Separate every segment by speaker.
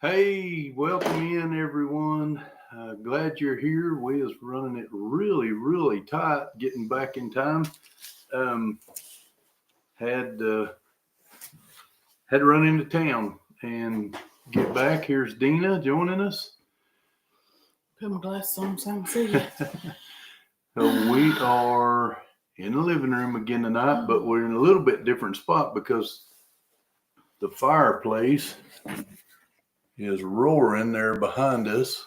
Speaker 1: Hey, welcome in everyone. Glad you're here. We is running it really tight, getting back in time. Um, had had to run into town and get back. Here's Deanna joining us.
Speaker 2: Put my glasses on so I can see you.
Speaker 1: So we are in the living room again tonight, but we're in a little bit different spot because the fireplace is roaring there behind us,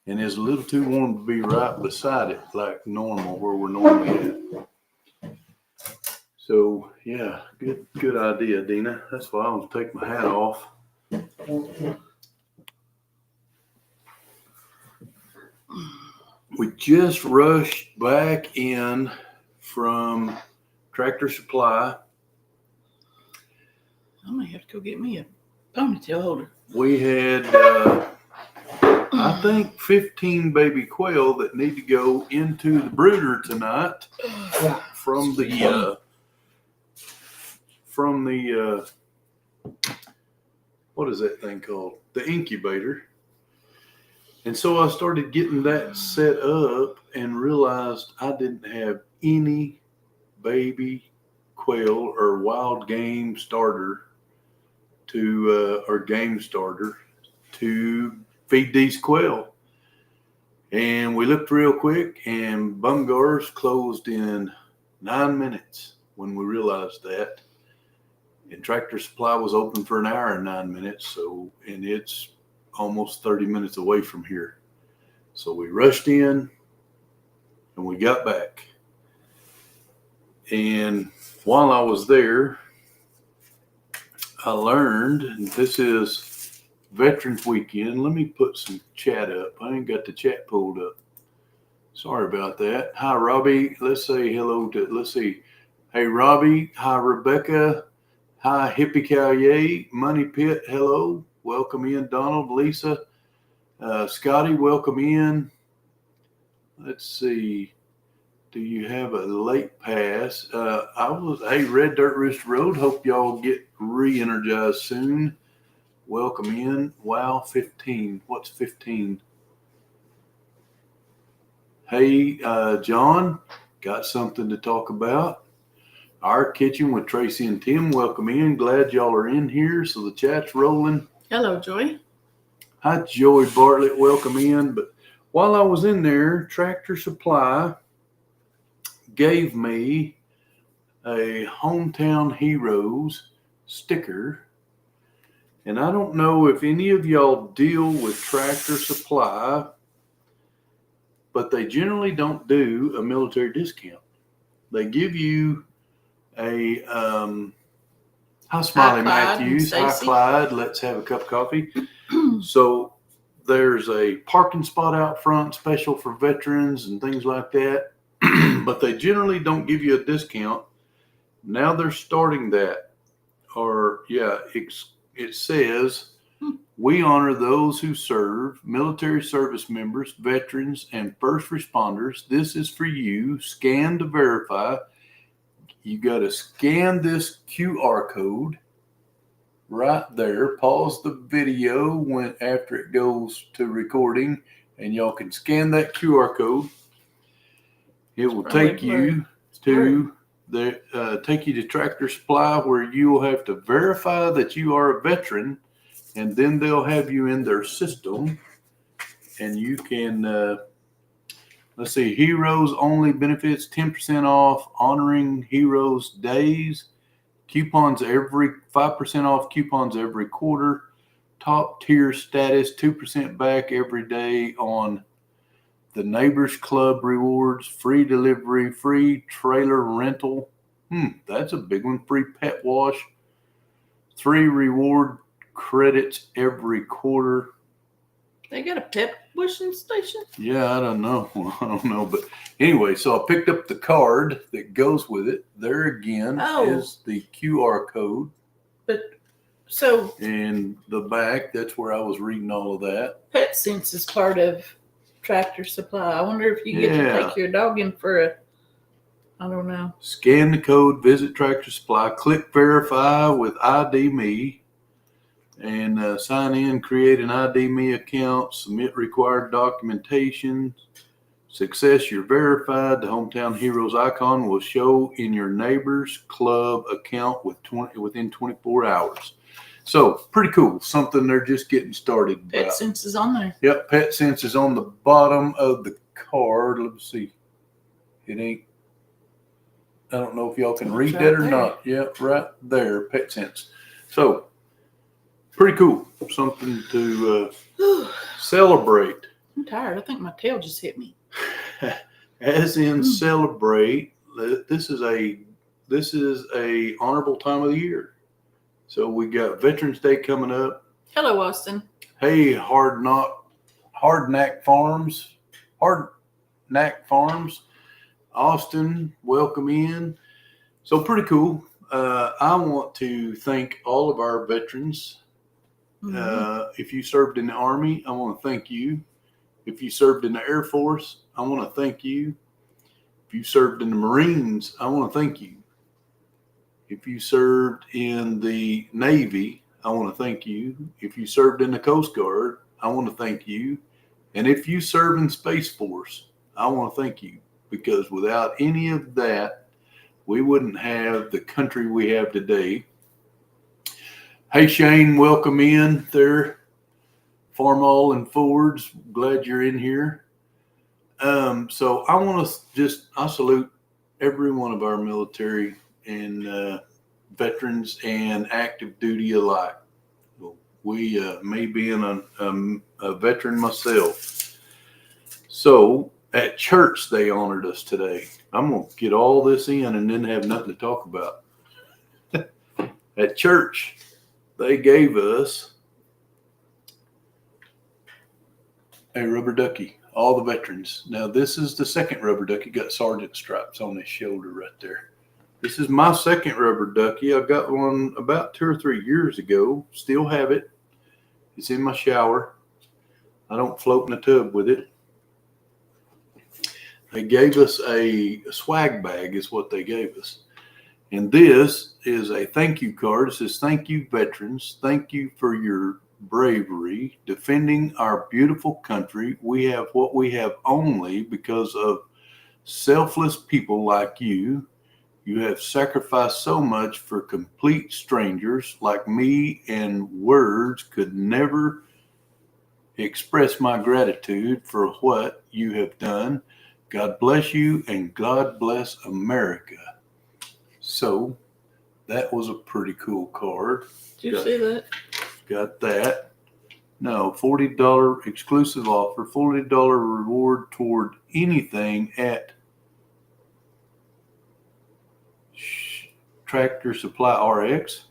Speaker 1: and it's a little too warm to be right beside it like normal, where we're normally at. So yeah, good idea, Deanna. That's why I'm gonna take my hat off. We just rushed back in from Tractor Supply.
Speaker 2: I may have to go get me a ponytail holder.
Speaker 1: We had I think 15 baby quail that need to go into the brooder tonight from the what is that thing called? The incubator. And so I started getting that set up and realized I didn't have any baby quail or wild game starter or game starter to feed these quail. And we looked real quick, and Bumgar's closed in 9 minutes when we realized that. And Tractor Supply was open for an hour and 9 minutes, and it's almost 30 minutes away from here. So we rushed in and we got back. And while I was there, I learned, and this is Veterans Weekend. Let me put some chat up. I ain't got the chat pulled up. Sorry about that. Hi, Robbie. Let's say hello let's see. Hey, Robbie. Hi, Rebecca. Hi, Hippie Cow Yay. Money Pit. Hello. Welcome in, Donald, Lisa. Scotty, welcome in. Let's see. Do you have a late pass? Hey, Red Dirt Rooster Road. Hope y'all get re-energized soon. Welcome in. Wow, 15. What's 15? Hey, John, got something to talk about. Our Kitchen with Tracy and Tim. Welcome in. Glad y'all are in here. So the chat's rolling.
Speaker 2: Hello, Joy.
Speaker 1: Hi, Joey Bartlett. Welcome in. But while I was in there, Tractor Supply gave me a Hometown Heroes sticker. And I don't know if any of y'all deal with Tractor Supply, but they generally don't do a military discount. They give you a hi, Smiley Matthews. Hi, Clyde. Let's have a cup of coffee. So there's a parking spot out front special for veterans and things like that. But they generally don't give you a discount. Now they're starting that. It says, we honor those who serve, military service members, veterans, and first responders. This is for you. Scan to verify. You got to scan this QR code right there. Pause the video after it goes to recording, and y'all can scan that QR code. It will take you to Tractor Supply, where you will have to verify that you are a veteran, and then they'll have you in their system, and you can. Let's see, Heroes Only benefits 10% off, honoring Heroes days, coupons 5% off coupons every quarter, top tier status, 2% back every day on the Neighbors Club rewards, free delivery, free trailer rental. That's a big one. Free pet wash, 3 reward credits every quarter.
Speaker 2: They got a pet washing station?
Speaker 1: Yeah, I don't know. But anyway, so I picked up the card that goes with it. There again is the QR code. And the back, that's where I was reading all of that.
Speaker 2: PetSense is part of Tractor Supply. I wonder if you get to take your dog in for I don't know.
Speaker 1: Scan the code, visit Tractor Supply, click verify with ID Me. And sign in, create an ID Me account, submit required documentation. Success, you're verified. The Hometown Heroes icon will show in your neighbor's club account within 24 hours. So pretty cool. Something they're just getting started about.
Speaker 2: Pet Sense is on there.
Speaker 1: Yep, Pet Sense is on the bottom of the card. Let's see. It ain't. I don't know if y'all can read that or not. Yep, right there, Pet Sense. So pretty cool. Something to celebrate.
Speaker 2: I'm tired. I think my tail just hit me.
Speaker 1: As in celebrate. This is a honorable time of the year. So we got Veterans Day coming up.
Speaker 2: Hello, Austin.
Speaker 1: Hey, Hard Knack Farms. Austin, welcome in. So pretty cool. I want to thank all of our veterans. If you served in the Army, I want to thank you. If you served in the Air Force, I want to thank you. If you served in the Marines, I want to thank you. If you served in the Navy, I want to thank you. If you served in the Coast Guard, I want to thank you. And if you serve in Space Force, I want to thank you. Because without any of that, we wouldn't have the country we have today. Hey, Shane, welcome in there. Farmall and Fords, glad you're in here. So I want to I salute every one of our military and veterans and active duty alike. We me being a veteran myself. So at church, they honored us today. I'm going to get all this in and then have nothing to talk about. At church, they gave us a rubber ducky, all the veterans. Now, this is the second rubber ducky. Got sergeant stripes on his shoulder right there. This is my second rubber ducky. I got one about 2 or 3 years ago. Still have it. It's in my shower. I don't float in a tub with it. They gave us a swag bag is what they gave us. And this is a thank you card. It says, thank you, veterans. Thank you for your bravery defending our beautiful country. We have what we have only because of selfless people like you. You have sacrificed so much for complete strangers like me, and words could never express my gratitude for what you have done. God bless you, and God bless America. So that was a pretty cool card.
Speaker 2: Did you see that?
Speaker 1: Got that. No, $40 exclusive offer, $40 reward toward anything at Tractor Supply RX.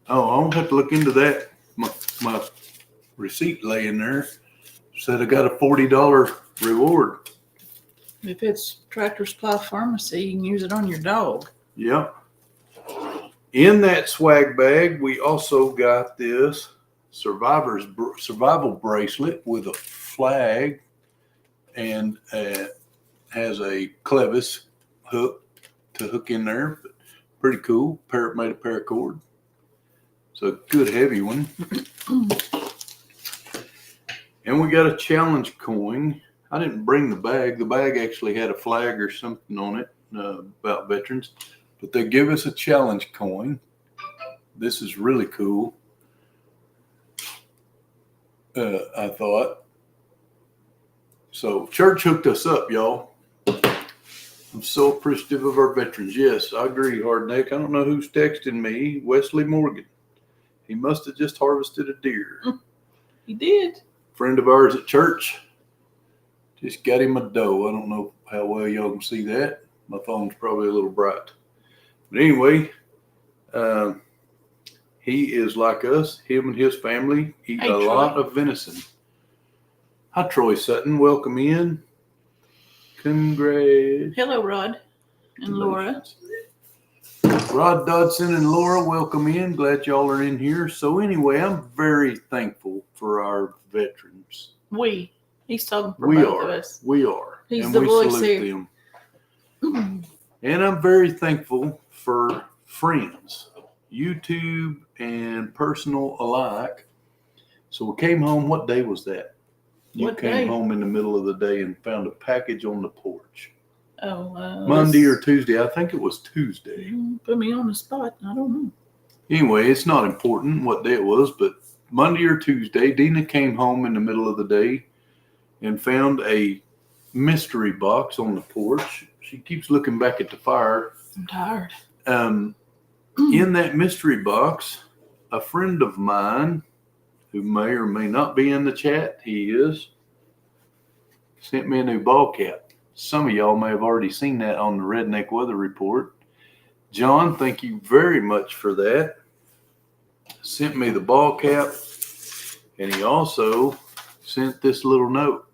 Speaker 1: Oh, I don't have to look into that. My receipt laying there said I got a $40 reward.
Speaker 2: If it's Tractor Supply Pharmacy, you can use it on your dog.
Speaker 1: Yep. In that swag bag, we also got this survival bracelet with a flag and has a clevis hook to hook in there. Pretty cool. Made of paracord. It's a good heavy one. And we got a challenge coin. I didn't bring the bag. The bag actually had a flag or something on it about veterans. But they give us a challenge coin. This is really cool. I thought. So church hooked us up, y'all. I'm so appreciative of our veterans. Yes, I agree, Hardneck. I don't know who's texting me. Wesley Morgan. He must have just harvested a deer.
Speaker 2: He did.
Speaker 1: Friend of ours at church. Just got him a doe. I don't know how well y'all can see that. My phone's probably a little bright. But anyway, he is like us. Him and his family eat a lot of venison. Hi, Troy Sutton. Welcome in. Congrats.
Speaker 2: Hello, Rod and Laura.
Speaker 1: Rod Dodson and Laura, welcome in. Glad y'all are in here. So anyway, I'm very thankful for our veterans.
Speaker 2: He's talking for both of us.
Speaker 1: We are.
Speaker 2: He's
Speaker 1: and
Speaker 2: the
Speaker 1: we
Speaker 2: voice
Speaker 1: salute
Speaker 2: here.
Speaker 1: them. And I'm very thankful for friends, YouTube and personal alike. So we came home. What day was that? You
Speaker 2: What
Speaker 1: came
Speaker 2: day?
Speaker 1: home in the middle of the day and found a package on the porch.
Speaker 2: Oh,
Speaker 1: Monday or Tuesday. I think it was Tuesday.
Speaker 2: Put me on the spot. I don't know.
Speaker 1: Anyway, it's not important what day it was, but Monday or Tuesday, Deanna came home in the middle of the day and found a mystery box on the porch. She keeps looking back at the fire.
Speaker 2: I'm tired.
Speaker 1: In that mystery box, a friend of mine, who may or may not be in the chat, he is, sent me a new ball cap. Some of y'all may have already seen that on the Redneck Weather Report. John, thank you very much for that. Sent me the ball cap, and he also sent this little note.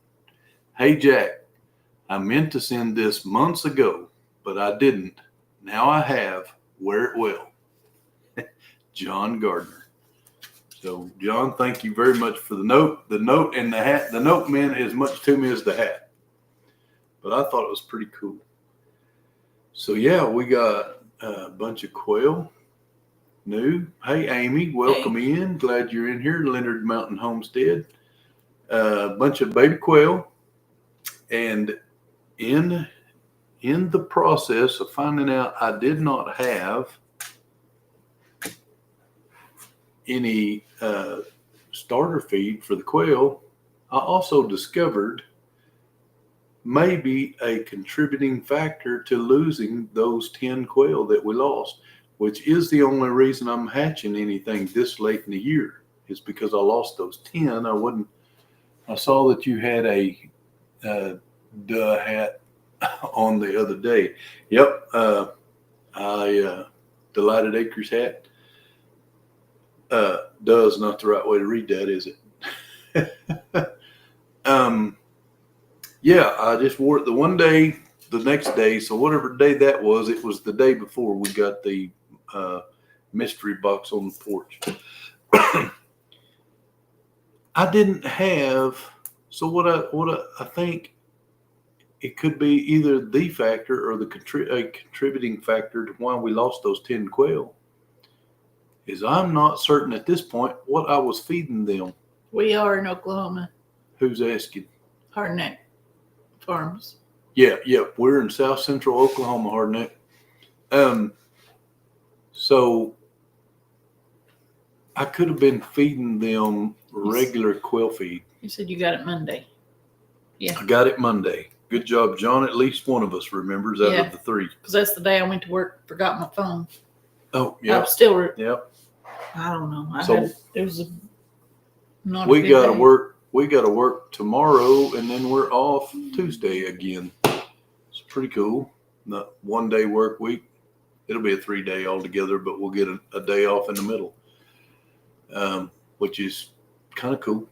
Speaker 1: Hey, Jack, I meant to send this months ago, but I didn't. Now I have. Wear it well. John Gardner. So, John, thank you very much for the note. The note and the hat. The note meant as much to me as the hat. But I thought it was pretty cool. So, yeah, we got a bunch of quail. New. Hey, Amy, welcome in. Glad you're in here. Leonard Mountain Homestead. A bunch of baby quail. And in the process of finding out I did not have any starter feed for the quail, I also discovered maybe a contributing factor to losing those 10 quail that we lost, which is the only reason I'm hatching anything this late in the year, is because I lost those 10. I saw that you had a duh hat on the other day. Yep. Delighted Acres hat. Duh is not the right way to read that, is it? Yeah, I just wore it the one day, the next day. So whatever day that was, it was the day before we got the mystery box on the porch. I didn't have, so what I think it could be either the factor or a contributing factor to why we lost those 10 quail is I'm not certain at this point what I was feeding them.
Speaker 2: We are in Oklahoma.
Speaker 1: Who's asking?
Speaker 2: Hardneck Farms.
Speaker 1: Yeah, we're in South Central Oklahoma, Hardneck. So I could have been feeding them regular quail feed.
Speaker 2: You said you got it Monday. Yeah.
Speaker 1: I got it Monday. Good job, John. At least one of us remembers out of the three.
Speaker 2: Because that's the day I went to work, forgot my phone.
Speaker 1: Oh, yeah.
Speaker 2: I'm still,
Speaker 1: Yep.
Speaker 2: I don't know. It was not
Speaker 1: we got to work. We got to work tomorrow, and then we're off Tuesday again. It's pretty cool. Not 1 day work week. It'll be a 3-day altogether, but we'll get a day off in the middle, which is kind of cool.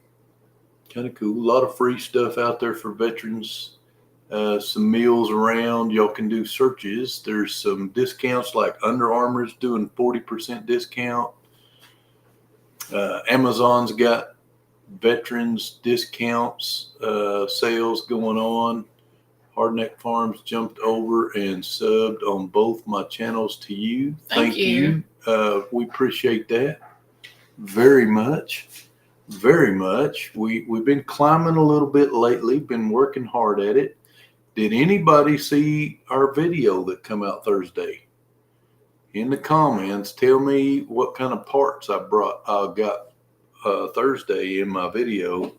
Speaker 1: Kind of cool. A lot of free stuff out there for veterans. Some meals around. Y'all can do searches. There's some discounts, like Under Armour's doing 40% discount. Amazon's got veterans discounts, sales going on. Hardneck Farms jumped over and subbed on both my channels to you. Thank you. We appreciate that very much. Very much. We've been climbing a little bit lately, been working hard at it. Did anybody see our video that come out Thursday? In the comments, tell me what kind of parts I got Thursday in my video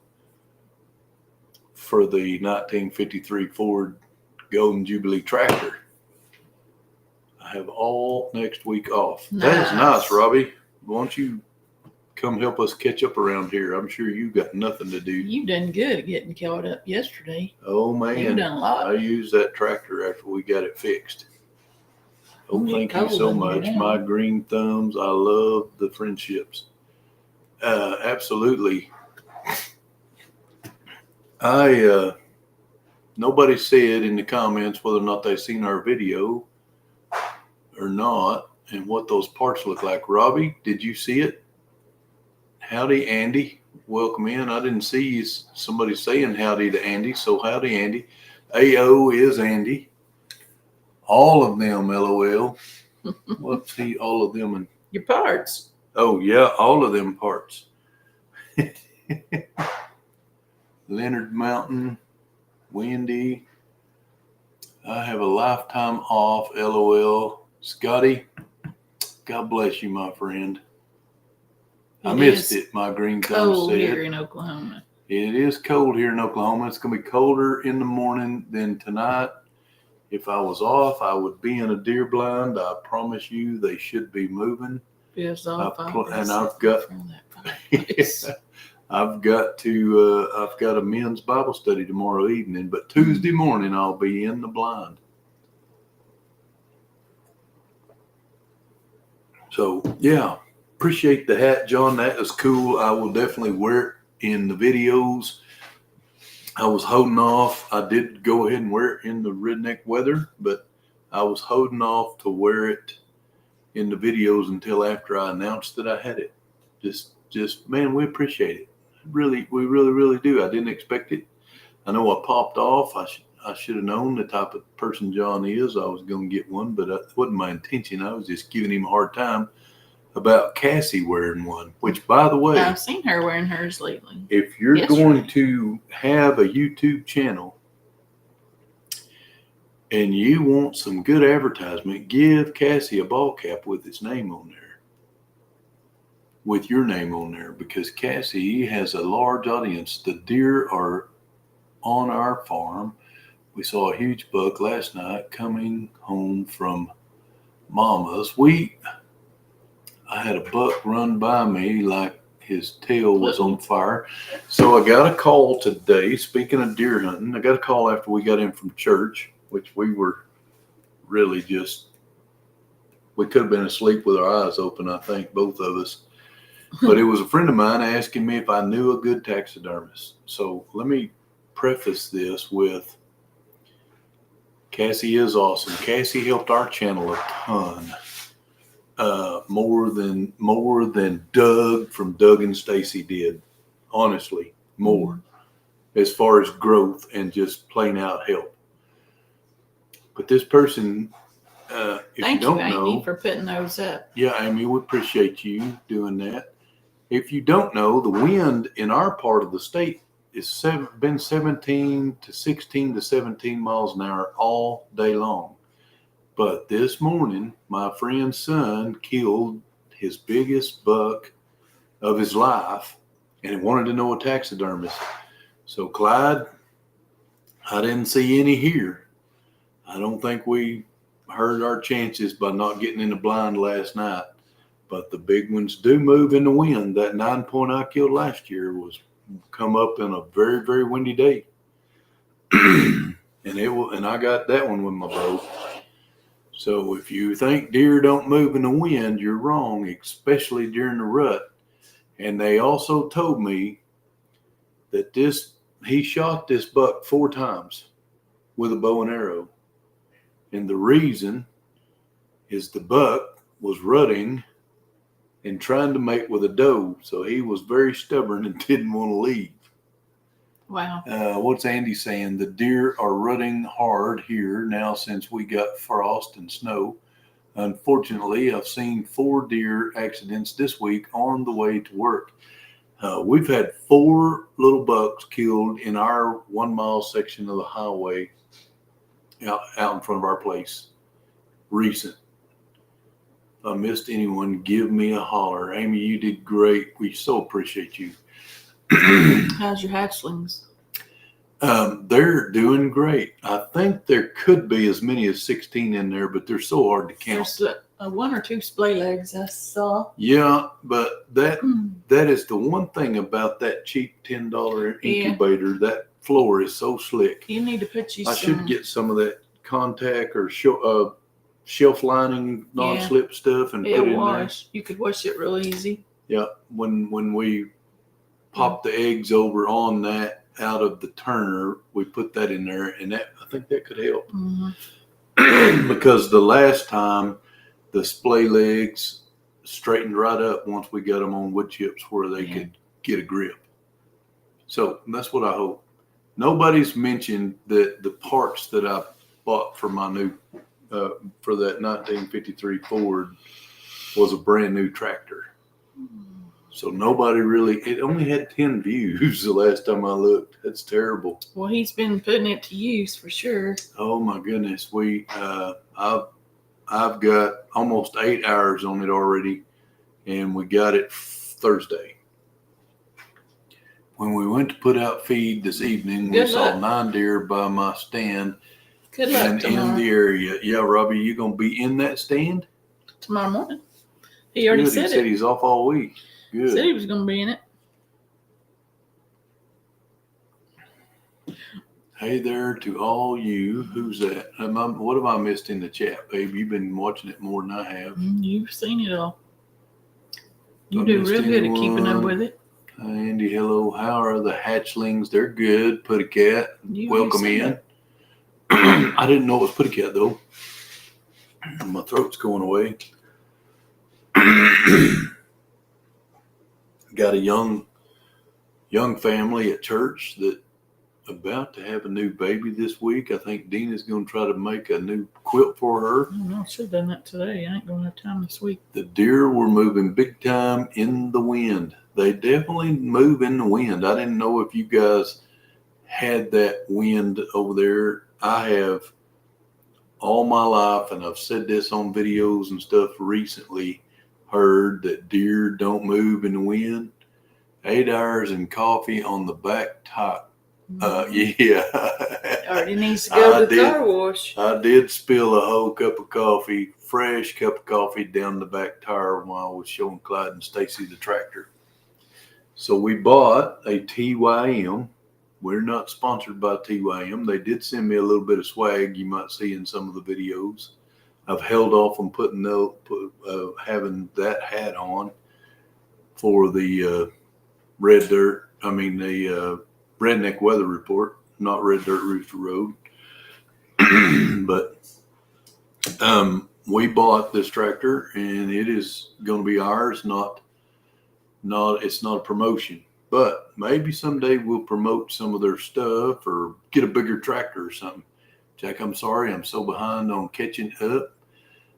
Speaker 1: for the 1953 Ford Golden Jubilee tractor. I have all next week off. Nice. That is nice, Robbie. Why don't you come help us catch up around here? I'm sure you got nothing to do.
Speaker 2: You done good at getting caught up yesterday.
Speaker 1: Oh, man.
Speaker 2: You done a lot.
Speaker 1: I used that tractor after we got it fixed. Oh, thank you so much. My green thumbs. I love the friendships. Absolutely. Nobody said in the comments whether or not they seen our video or not and what those parts look like. Robbie, did you see it? Howdy, Andy. Welcome in. I didn't see somebody saying howdy to Andy, so howdy, Andy. AO is Andy. All of them, LOL. Let's see all of them.
Speaker 2: Your parts.
Speaker 1: Oh yeah, all of them parts. Leonard Mountain, Wendy. I have a lifetime off. LOL. Scotty, God bless you, my friend. I missed it. My green thumb
Speaker 2: cold
Speaker 1: said.
Speaker 2: here in Oklahoma.
Speaker 1: It is cold here in Oklahoma. It's going to be colder in the morning than tonight. If I was off, I would be in a deer blind. I promise you, they should be moving.
Speaker 2: Feels off.
Speaker 1: And I've got I've got a men's Bible study tomorrow evening, but Tuesday morning I'll be in the blind. So yeah, appreciate the hat, John. That is cool. I will definitely wear it in the videos. I was holding off. I did go ahead and wear it in the redneck weather, but I was holding off to wear it in the videos until after I announced that I had it. Just man, we appreciate it. We really do. I didn't expect it. I know I popped off. I should have known the type of person John is. I was going to get one, but it wasn't my intention. I was just giving him a hard time about Cassie wearing one, which, by the way,
Speaker 2: I've seen her wearing hers lately.
Speaker 1: If you're going to have a YouTube channel and you want some good advertisement, give Cassie a ball cap with its name on there, with your name on there, because Cassie has a large audience. The deer are on our farm. We saw a huge buck last night coming home from Mama's. I had a buck run by me like his tail was on fire. So I got a call today. Speaking of deer hunting, I got a call after we got in from church, which we were really we could have been asleep with our eyes open, I think, both of us. But it was a friend of mine asking me if I knew a good taxidermist. So let me preface this with Cassie is awesome. Cassie helped our channel a ton. More than Doug from Doug and Stacy did. Honestly, more as far as growth and just plain out help. But this person, if
Speaker 2: Thank
Speaker 1: you don't
Speaker 2: Amy,
Speaker 1: know,
Speaker 2: for putting those up. Yeah,
Speaker 1: Amy, we appreciate you doing that. If you don't know, the wind in our part of the state is been 17 to 16 to 17 miles an hour all day long. But this morning, my friend's son killed his biggest buck of his life and wanted to know a taxidermist. So, Clyde, I didn't see any here. I don't think we hurt our chances by not getting in the blind last night. But the big ones do move in the wind. That 9-point I killed last year was come up in a very, very windy day. and I got that one with my bow. So if you think deer don't move in the wind, you're wrong, especially during the rut. And they also told me that he shot this buck 4 times with a bow and arrow. And the reason is the buck was rutting and trying to mate with a doe. So he was very stubborn and didn't want to leave.
Speaker 2: Wow.
Speaker 1: What's Andy saying? The deer are rutting hard here now since we got frost and snow. Unfortunately, I've seen 4 deer accidents this week on the way to work. We've had 4 little bucks killed in our 1-mile section of the highway out in front of our place. Recent. If I missed anyone, give me a holler. Amy, you did great. We so appreciate you.
Speaker 2: How's your hatchlings?
Speaker 1: They're doing great. I think there could be as many as 16 in there, but they're so hard to count.
Speaker 2: There's 1 or 2 splay legs I saw.
Speaker 1: Yeah, but that is the one thing about that cheap $10 incubator. Yeah. That floor is so slick.
Speaker 2: You need to put you
Speaker 1: I should get some of that contact or shelf lining non-slip stuff and put it in there.
Speaker 2: You could wash it real easy.
Speaker 1: Yeah, when we pop the eggs over on that out of the turner, we put that in there, and I think that could help. Mm-hmm. Because the last time the splay legs straightened right up once we got them on wood chips where they could get a grip. So that's what I hope. Nobody's mentioned that the parts that I bought for my new for that 1953 Ford was a brand new tractor. So nobody really, it only had 10 views the last time I looked. That's terrible.
Speaker 2: Well, he's been putting it to use for sure.
Speaker 1: Oh my goodness. I've got almost 8 hours on it already, and we got it Thursday. When we went to put out feed this evening, we saw 9 deer by my stand.
Speaker 2: Good luck
Speaker 1: and
Speaker 2: tomorrow.
Speaker 1: In the area. Yeah, Robbie, you gonna be in that stand
Speaker 2: tomorrow morning? He already said it.
Speaker 1: He said he's off all week. Good.
Speaker 2: Said he was gonna be in it.
Speaker 1: Hey there to all you. Who's that? What have I missed in the chat, babe? You've been watching it more than I have.
Speaker 2: You've seen it all. You do real good at keeping up with it.
Speaker 1: Andy, hello. How are the hatchlings? They're good. Putty Cat, welcome in. I didn't know it was Putty Cat though. My throat's going away. Got a young family at church that about to have a new baby this week. I think Deanna's going to try to make a new quilt for her.
Speaker 2: I should have done that today. I ain't going to have time this week.
Speaker 1: The deer were moving big time in the wind. They definitely move in the wind. I didn't know if you guys had that wind over there. I have all my life, and I've said this on videos and stuff recently, heard that deer don't move in the wind. 8 hours and coffee on the back top. Yeah.
Speaker 2: Already needs to go to the car wash.
Speaker 1: I did spill a whole cup of coffee, fresh cup of coffee down the back tire while I was showing Clyde and Stacy the tractor. So we bought a TYM. We're not sponsored by TYM. They did send me a little bit of swag you might see in some of the videos. I've held off on having that hat on for the Redneck Weather Report, not Red Dirt Rooster Road. But we bought this tractor, and it is going to be ours. It's not a promotion, but maybe someday we'll promote some of their stuff or get a bigger tractor or something. Jack, I'm sorry, I'm so behind on catching up.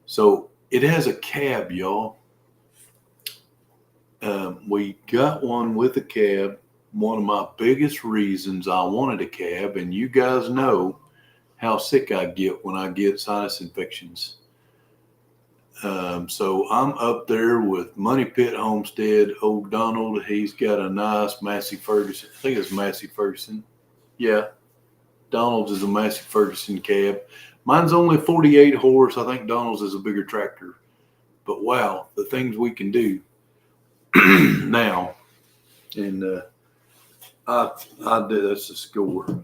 Speaker 1: So it has a cab, y'all. We got one with a cab. One of my biggest reasons I wanted a cab, and you guys know how sick I get when I get sinus infections. So I'm up there with Money Pit Homestead, old Donald. He's got a nice Massey Ferguson. I think it's Massey Ferguson. Yeah, Donald's is a Massey Ferguson cab. Mine's only 48 horse. I think Donald's is a bigger tractor. But wow, the things we can do now. And I did. That's the score.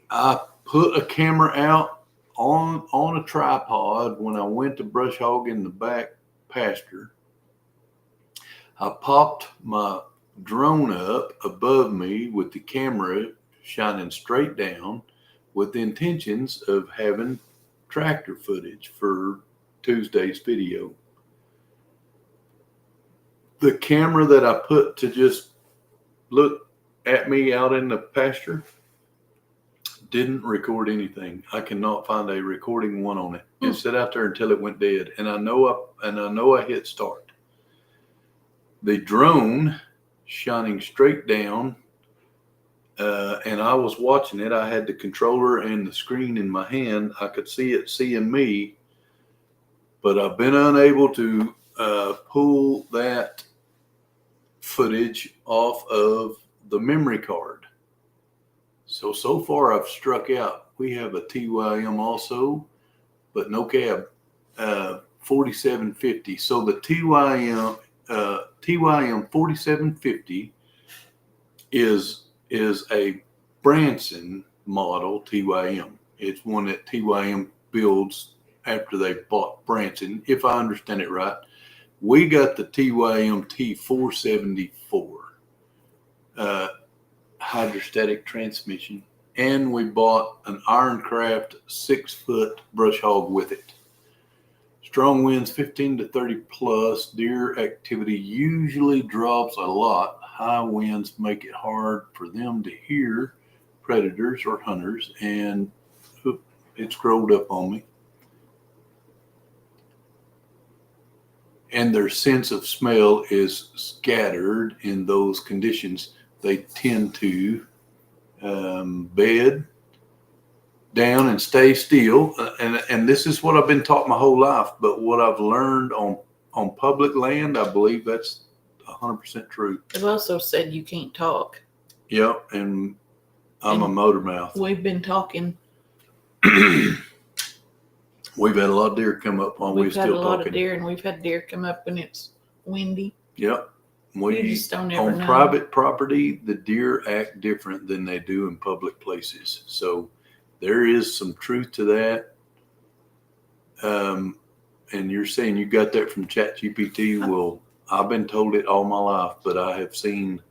Speaker 1: I put a camera out on a tripod when I went to brush hog in the back pasture. I popped my drone up above me with the camera shining straight down with the intentions of having tractor footage for Tuesday's video. The camera that I put to just look at me out in the pasture didn't record anything. I cannot find a recording one on it. It sat out there until it went dead, and I know I hit start. The drone shining straight down, and I was watching it. I had the controller and the screen in my hand. I could see it seeing me, but I've been unable to pull that footage off of the memory card. So far I've struck out. We have a TYM also, but no cab, 4750. So the TYM 4750 is a Branson model TYM. It's one that TYM builds after they bought Branson, if I understand it right. We got the TYM T474 hydrostatic transmission, and we bought an Ironcraft 6-foot brush hog with it. Strong winds 15 to 30 plus. Deer activity usually drops a lot. High winds make it hard for them to hear predators or hunters, and it scrolled up on me. and their sense of smell is scattered in those conditions. They tend to bed down and stay still. And this is what I've been taught my whole life. But what I've learned on public land, I believe that's 100% true.
Speaker 2: They've also said you can't talk.
Speaker 1: Yep, and I'm a motor mouth.
Speaker 2: We've been talking.
Speaker 1: We've had a lot of deer come up while we're still talking.
Speaker 2: We've had a lot of deer, and we've had deer come up when it's windy.
Speaker 1: Yep.
Speaker 2: You just don't ever know.
Speaker 1: On private property, the deer act different than they do in public places. So there is some truth to that. And you're saying you got that from ChatGPT. Well, I've been told it all my life, but I have seen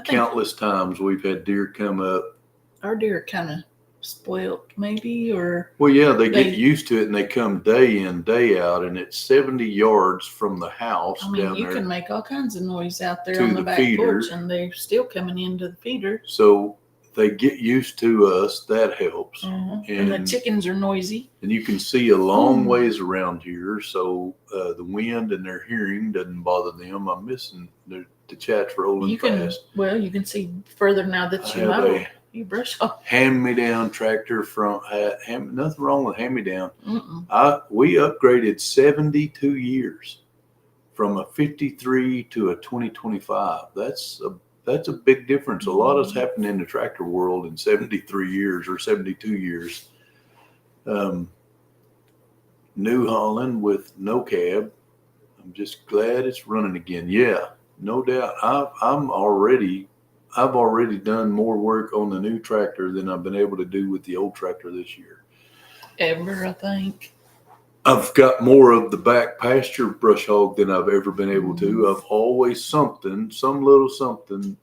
Speaker 1: countless times we've had deer come up.
Speaker 2: Our deer are kind of spoiled, maybe, or
Speaker 1: well, yeah, they get used to it, and they come day in, day out, and it's 70 yards from the house. I mean, down
Speaker 2: you
Speaker 1: there
Speaker 2: can make all kinds of noise out there on the back porch, and they're still coming into the feeder.
Speaker 1: So they get used to us. That helps.
Speaker 2: And the chickens are noisy.
Speaker 1: And you can see a long ways around here, so the wind and their hearing doesn't bother them. I'm missing the chat's rolling fast.
Speaker 2: Well, you can see further now that you mow. You brush off.
Speaker 1: Hand-me-down tractor from nothing wrong with hand-me-down. We upgraded 72 years from a 53 to a 2025. That's a big difference. A lot has happened in the tractor world in 73 years or 72 years. New Holland with no cab. I'm just glad it's running again. Yeah, no doubt. I've already done more work on the new tractor than I've been able to do with the old tractor this year.
Speaker 2: Ever, I think.
Speaker 1: I've got more of the back pasture brush hog than I've ever been able to. I've always some little something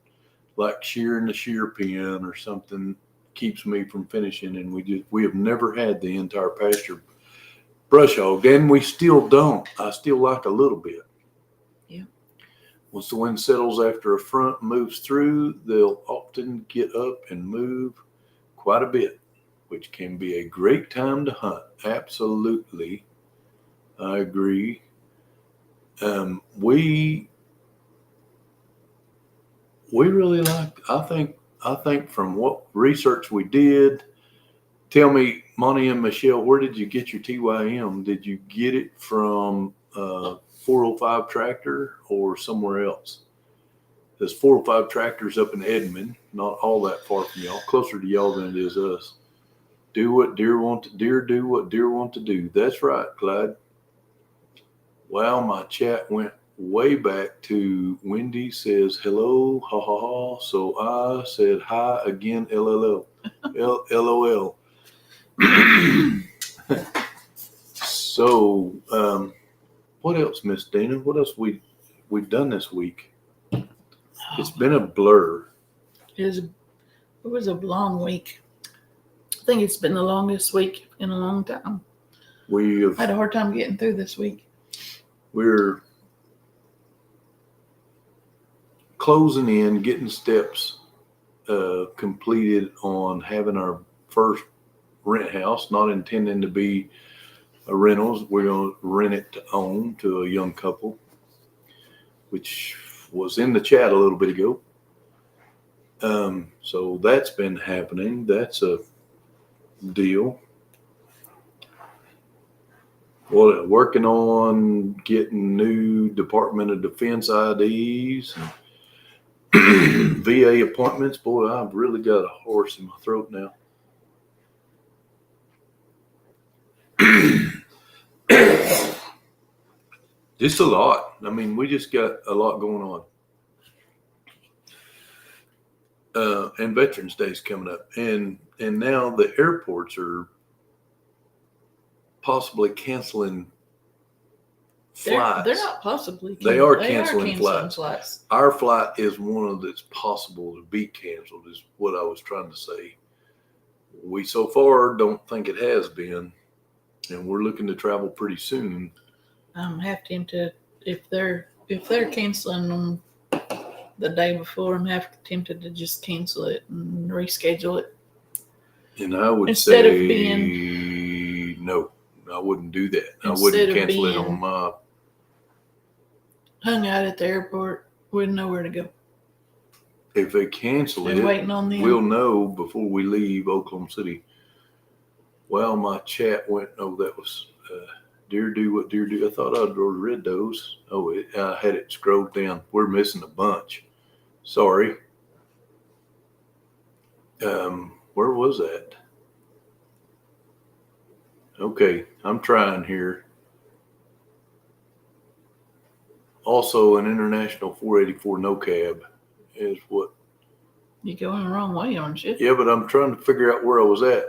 Speaker 1: like shearing the shear pin or something keeps me from finishing. And we have never had the entire pasture brush hog, and we still don't. I still like a little bit. Once the wind settles after a front moves through, they'll often get up and move quite a bit, which can be a great time to hunt. Absolutely. I agree. We really like, I think from what research we did, tell me, Monty and Michelle, where did you get your TYM? Did you get it from 405 tractor or somewhere else? There's 405 tractors up in Edmond, not all that far from y'all, closer to y'all than it is us. Do what deer want to do. That's right, Clyde. Wow, my chat went way back to Wendy says hello, ha ha ha. So I said hi again, LOL. LOL. So, what else, Miss Dana? What else we've done this week? It's been a blur.
Speaker 2: It was a long week. I think it's been the longest week in a long time. I had a hard time getting through this week.
Speaker 1: We're closing in, getting steps completed on having our first rent house, not intending to be a rentals. We're going to rent it to own to a young couple, which was in the chat a little bit ago. So that's been happening. That's a deal. Well, working on getting new Department of Defense IDs and VA appointments. Boy, I've really got a horse in my throat now. Just a lot. I mean, we just got a lot going on. And Veterans Day is coming up. And now the airports are possibly canceling flights.
Speaker 2: They're not possibly.
Speaker 1: They are canceling flights. Our flight is one of that's possible to be canceled, is what I was trying to say. We so far don't think it has been, and we're looking to travel pretty soon.
Speaker 2: I'm half tempted if they're canceling them the day before. I'm half tempted to just cancel it and reschedule it.
Speaker 1: And I would say no. I wouldn't do that. I wouldn't cancel it on my
Speaker 2: hung out at the airport. We didn't know where to go.
Speaker 1: If they cancel
Speaker 2: They're
Speaker 1: it,
Speaker 2: waiting on them.
Speaker 1: we'll know before we leave Oklahoma City. Well, my chat went, oh, that was Deer Do What Deer Do. I thought I'd already read those. Oh, I had it scrolled down. We're missing a bunch. Sorry. Where was that? Okay, I'm trying here. Also, an international 484 no cab is what.
Speaker 2: You're going the wrong way, aren't you?
Speaker 1: Yeah, but I'm trying to figure out where I was at.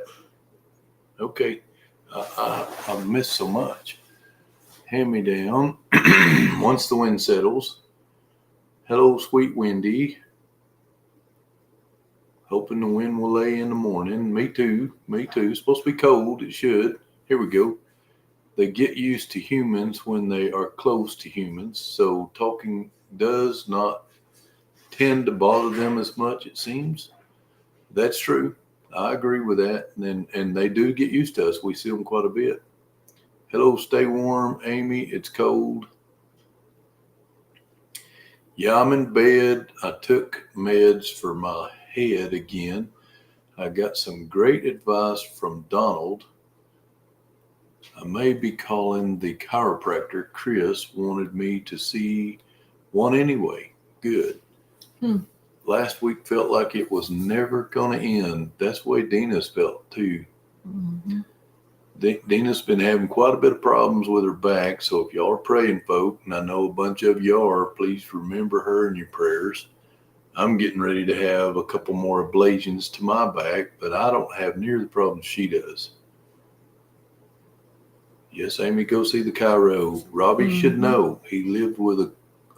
Speaker 1: Okay, I've missed so much. Hand me down. Once the wind settles. Hello, sweet Wendy. Hoping the wind will lay in the morning. Me too. Me too. It's supposed to be cold. It should. Here we go. They get used to humans when they are close to humans. So talking does not tend to bother them as much, it seems. That's true. I agree with that. And they do get used to us. We see them quite a bit. Hello, stay warm, Amy. It's cold. Yeah, I'm in bed. I took meds for my head again. I got some great advice from Donald. I may be calling the chiropractor. Chris wanted me to see one anyway. Good. Last week felt like it was never going to end. That's the way Deanna's felt too.
Speaker 2: Mm-hmm.
Speaker 1: Deanna's been having quite a bit of problems with her back. So if y'all are praying, folk, and I know a bunch of you are, please remember her in your prayers. I'm getting ready to have a couple more ablations to my back, but I don't have near the problems she does. Yes, Amy, go see the chiro. Robbie should know. He lived with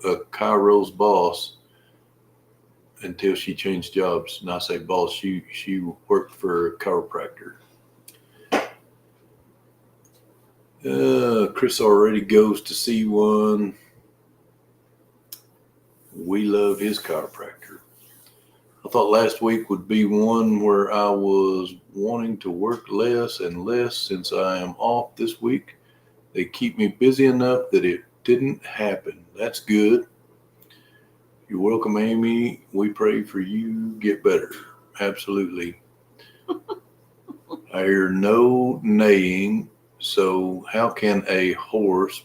Speaker 1: a chiro's boss until she changed jobs. And I say boss, she worked for a chiropractor. Chris already goes to see one. We love his chiropractor. I thought last week would be one where I was wanting to work less and less since I am off this week. They keep me busy enough that it didn't happen. That's good. You're welcome, Amy. We pray for you. Get better. Absolutely. I hear no neighing. So how can a horse...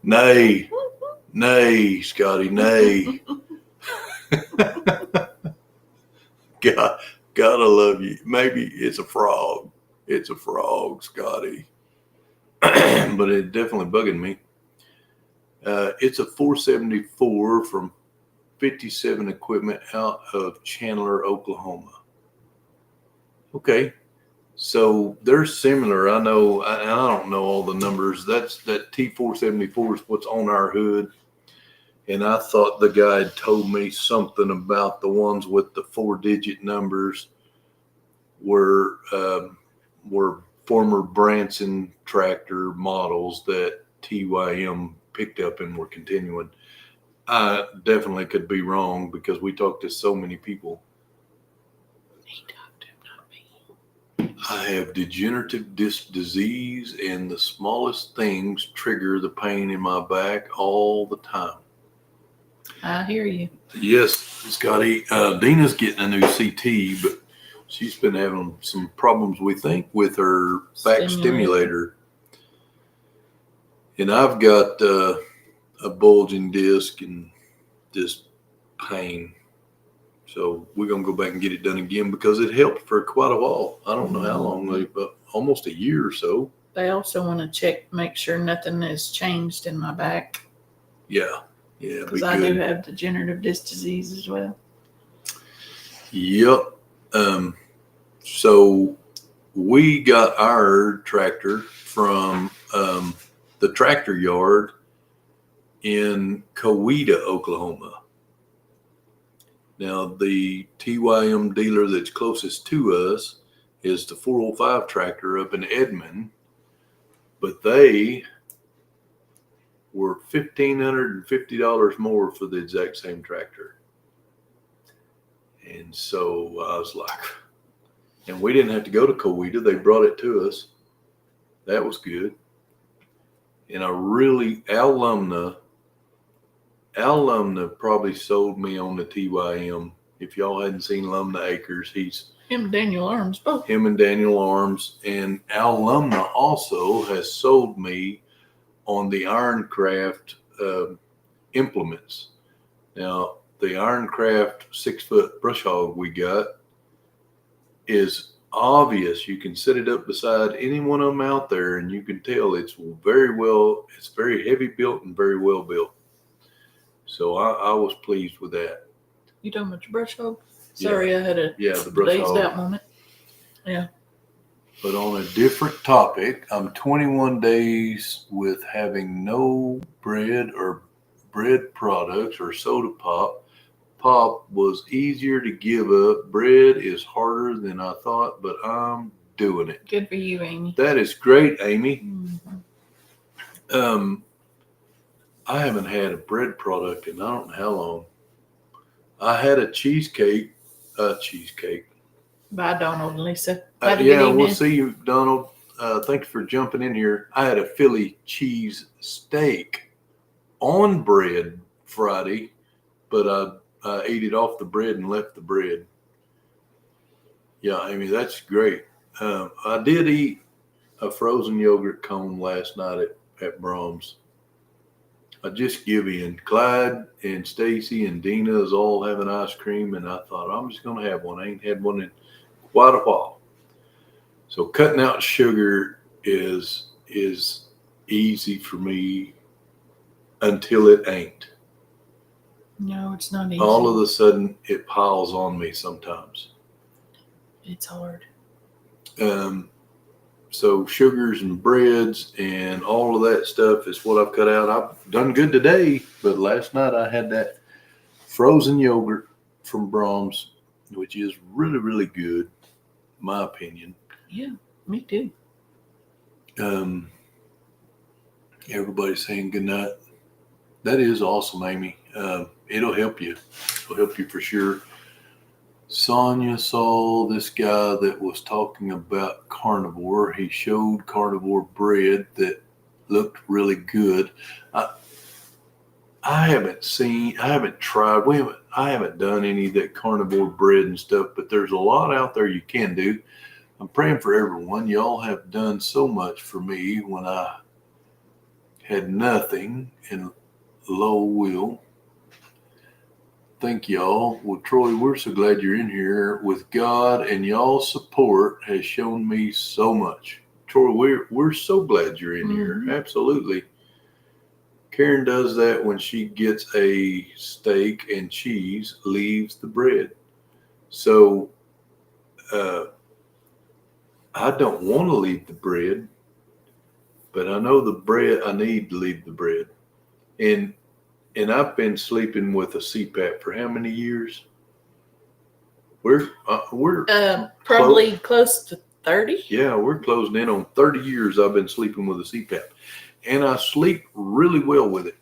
Speaker 1: Nay, Scotty, nay. Gotta love you. Maybe it's a frog. It's a frog, Scotty. But it's definitely bugging me. It's a 474 from 57 Equipment out of Chandler, Oklahoma. Okay. So they're similar. I know, I don't know all the numbers. That T474 is what's on our hood. And I thought the guy had told me something about the ones with the 4-digit numbers were former Branson tractor models that TYM picked up and were continuing. I definitely could be wrong because we talked to so many people.
Speaker 2: He talked to him, not me.
Speaker 1: I have degenerative disc disease, and the smallest things trigger the pain in my back all the time.
Speaker 2: I hear you.
Speaker 1: Yes, Scotty. Deanna's getting a new CT, but she's been having some problems, we think, with her back stimulator. And I've got a bulging disc and just pain. So we're going to go back and get it done again because it helped for quite a while. I don't know how long, but almost a year or so.
Speaker 2: They also want to check, make sure nothing has changed in my back.
Speaker 1: Yeah. Yeah.
Speaker 2: Because I do have degenerative disc disease as well.
Speaker 1: Yep. So we got our tractor from the tractor yard in Coweta, Oklahoma. Now, the TYM dealer that's closest to us is the 405 tractor up in Edmond, but they were $1,550 more for the exact same tractor. And so I was like, and we didn't have to go to Coweta. They brought it to us. That was good. And Al Lumna Al Lumna probably sold me on the TYM. If y'all hadn't seen Lumna Acres, he's
Speaker 2: Him and Daniel Arms both.
Speaker 1: him and Daniel Arms. And Al Lumna also has sold me on the Ironcraft implements. Now, the Ironcraft 6-foot brush hog we got is obvious. You can set it up beside any one of them out there, and you can tell it's very heavy built and very well built. So I was pleased with that.
Speaker 2: You talking about your brush hog? Sorry, I had a
Speaker 1: the brush
Speaker 2: dazed
Speaker 1: hog.
Speaker 2: out moment. Yeah.
Speaker 1: But on a different topic, I'm 21 days with having no bread or bread products or soda pop. Pop was easier to give up. Bread is harder than I thought, but I'm doing it.
Speaker 2: Good for you, Amy.
Speaker 1: That is great, Amy.
Speaker 2: Mm-hmm.
Speaker 1: I haven't had a bread product in I don't know how long. I had a cheesecake.
Speaker 2: Bye, Donald and Lisa.
Speaker 1: We'll see you, Donald. Thanks for jumping in here. I had a Philly cheese steak on bread Friday, but I ate it off the bread and left the bread. Yeah, Amy, that's great. I did eat a frozen yogurt cone last night at Brahms. I just give in. Clyde and Stacy and Deanna is all having ice cream, and I thought, I'm just going to have one. I ain't had one in quite a while. So cutting out sugar is easy for me until it ain't.
Speaker 2: No, it's not easy.
Speaker 1: All of a sudden, it piles on me sometimes.
Speaker 2: It's hard.
Speaker 1: So sugars and breads and all of that stuff is what I've cut out. I've done good today, but last night I had that frozen yogurt from Brahms, which is really, really good, in my opinion.
Speaker 2: Yeah, me too.
Speaker 1: Everybody's saying good night. That is awesome, Amy. It'll help you. It'll help you for sure. Sonia saw this guy that was talking about carnivore. He showed carnivore bread that looked really good. I haven't tried. I haven't done any of that carnivore bread and stuff, but there's a lot out there you can do. I'm praying for everyone. Y'all have done so much for me when I had nothing and low will. Thank y'all. Well, Troy, we're so glad you're in here. With God and y'all's support has shown me so much. Troy, we're so glad you're in here. Absolutely. Karen does that when she gets a steak and cheese, leaves the bread. So I don't want to leave the bread, but I know the bread, I need to leave the bread. And I've been sleeping with a CPAP for how many years? We're
Speaker 2: probably close to 30.
Speaker 1: Yeah, we're closing in on 30 years I've been sleeping with a CPAP. And I sleep really well with it.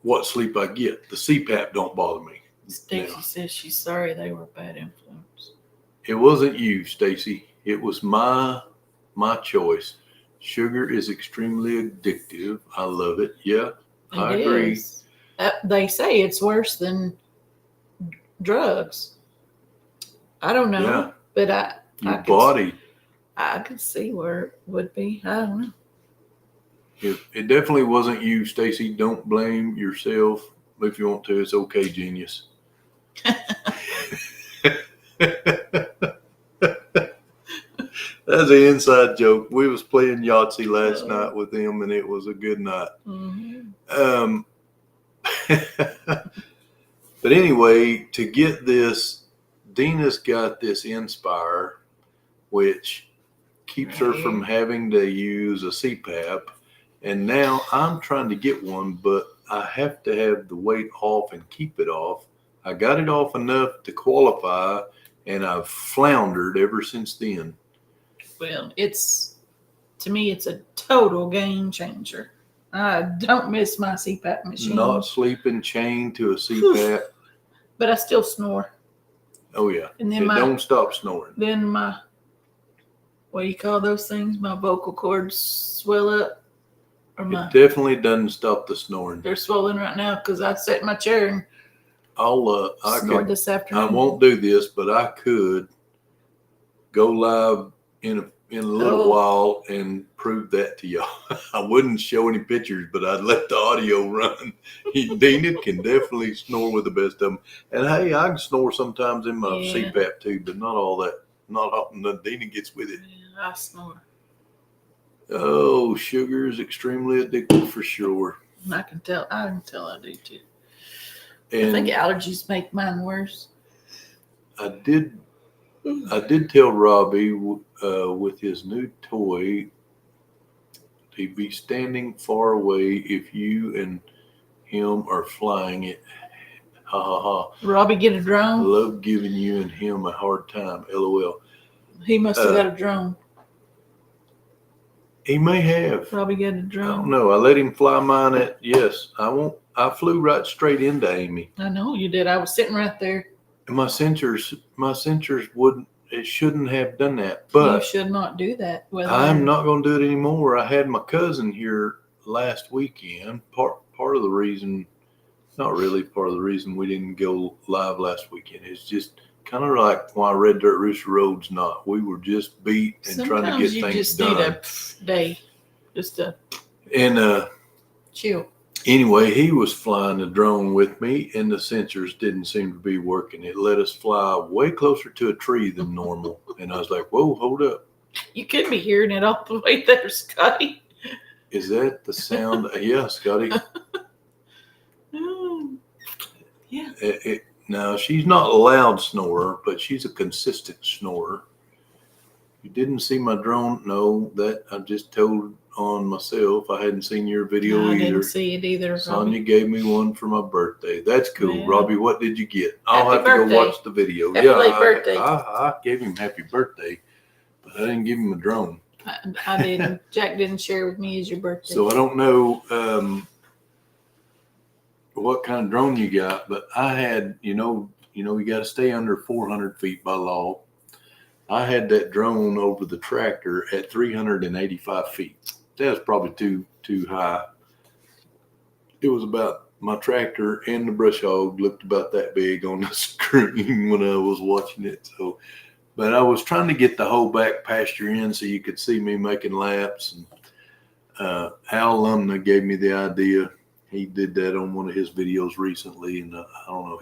Speaker 1: What sleep I get, the CPAP don't bother me.
Speaker 2: Stacy says she's sorry they were a bad influence.
Speaker 1: It wasn't you, Stacy. It was my choice. Sugar is extremely addictive. I love it. Yeah, I agree.
Speaker 2: They say it's worse than drugs. I don't know, but
Speaker 1: your body.
Speaker 2: I could see where it would be. I don't know.
Speaker 1: It definitely wasn't you, Stacy. Don't blame yourself. If you want to, it's okay, genius. That's an inside joke. We was playing Yahtzee last night with him, and it was a good night. Mm-hmm. But anyway, to get this, Deanna's got this Inspire, which keeps her from having to use a CPAP. And now I'm trying to get one, but I have to have the weight off and keep it off. I got it off enough to qualify, and I've floundered ever since then.
Speaker 2: Well, to me, it's a total game changer. I don't miss my CPAP machine.
Speaker 1: Not sleeping chained to a CPAP.
Speaker 2: But I still snore.
Speaker 1: Oh, yeah.
Speaker 2: And then
Speaker 1: don't stop snoring.
Speaker 2: Then what do you call those things? My vocal cords swell up. Or my,
Speaker 1: It definitely doesn't stop the snoring.
Speaker 2: they're swollen right now because I sat in my chair and
Speaker 1: I
Speaker 2: snored
Speaker 1: could,
Speaker 2: this afternoon.
Speaker 1: I won't do this, but I could go live in a little while and prove that to y'all. I wouldn't show any pictures, but I'd let the audio run. Deanna can definitely snore with the best of them. And hey, I can snore sometimes in my CPAP too, but not all that. Not often. Deanna gets with it.
Speaker 2: Yeah, I snore.
Speaker 1: Oh, sugar is extremely addictive for sure.
Speaker 2: I can tell I do too.
Speaker 1: And
Speaker 2: I think allergies make mine worse.
Speaker 1: I did tell Robbie with his new toy, he'd be standing far away if you and him are flying it. Ha ha ha.
Speaker 2: Robbie get a
Speaker 1: I
Speaker 2: drone?
Speaker 1: love giving you and him a hard time. LOL.
Speaker 2: He must have got a drone.
Speaker 1: He may have.
Speaker 2: Robbie got a
Speaker 1: I
Speaker 2: drone.
Speaker 1: don't know. I let him fly mine at, yes, I flew right straight into Amy.
Speaker 2: I know you did. I was sitting right there.
Speaker 1: And my sensors wouldn't, it shouldn't have done that. But
Speaker 2: you should not do that.
Speaker 1: I'm not going to do it anymore. I had my cousin here last weekend. Part of the reason, not really part of the reason we didn't go live last weekend. It's just kind of like why Red Dirt Rooster Road's not. We were just beat and
Speaker 2: Sometimes
Speaker 1: trying to get
Speaker 2: you
Speaker 1: things
Speaker 2: just
Speaker 1: done.
Speaker 2: need a day, just to chill.
Speaker 1: Anyway, he was flying the drone with me, and the sensors didn't seem to be working. It let us fly way closer to a tree than normal, and I was like, "Whoa, hold up!
Speaker 2: You could be hearing it all the way there, Scotty."
Speaker 1: Is that the sound?" Yeah, Scotty.
Speaker 2: Yeah.
Speaker 1: Now, she's not a loud snorer, but she's a consistent snorer. You didn't see my drone? No, that I just told on myself. I hadn't seen your video
Speaker 2: No, I
Speaker 1: either.
Speaker 2: didn't see it either.
Speaker 1: Sonia gave me one for my birthday. That's cool.
Speaker 2: Yeah.
Speaker 1: Robbie, what did you get? I'll
Speaker 2: Happy
Speaker 1: have to
Speaker 2: birthday.
Speaker 1: go watch the video.
Speaker 2: Happy late birthday.
Speaker 1: I gave him happy birthday, but I didn't give him a drone.
Speaker 2: I didn't. Jack didn't share with me as your birthday.
Speaker 1: So I don't know what kind of drone you got, but I had, you got to stay under 400 feet by law. I had that drone over the tractor at 385 feet. That was probably too high. It was about, my tractor and the brush hog looked about that big on the screen when I was watching it. So, but I was trying to get the whole back pasture in so you could see me making laps. And Al Lumna gave me the idea. He did that on one of his videos recently, and I don't know.